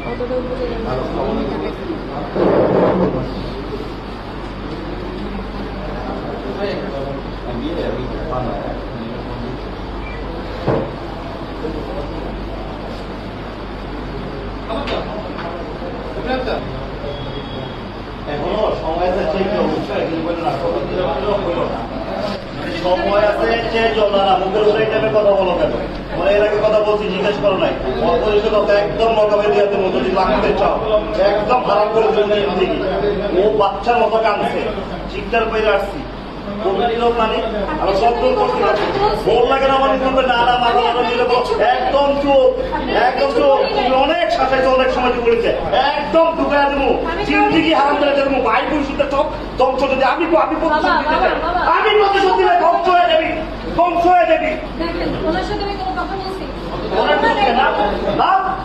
অতটাও বুঝে যাবে এখনো সময় আছে চেঞ্জ অবশ্যই সময় আছে চেঞ্জ হলো না মুখের উপরে এই টাইপের কথা বলো কেন মানে এর আগে কথা বলছি জিজ্ঞেস করো নাই অপরিচিত একদম মোকাবিলা দিয়ে তুমি যদি লাগতে চাও একদম হারাম করে দিল দিকে ও বাচ্চার মতো কাঁদছে চিৎকার পেয়ে আসছি একদম চুপ একদম চুপ তুমি অনেক সাজাইছো অনেক সময় বলেছে একদম ঢুকাই দেবো জিন্দিগি হারাম করে দেবো ভাই বোন শুনতে সব ধ্বংস যদি আমি প্রতিশোধ দিতে চাই আমি প্রতিশোধ দিলে ধ্বংস হয়ে যাবি ধ্বংস হয়ে যাবি দেখেন ওনার সাথে আমি কোনো কথা বলছি ওনার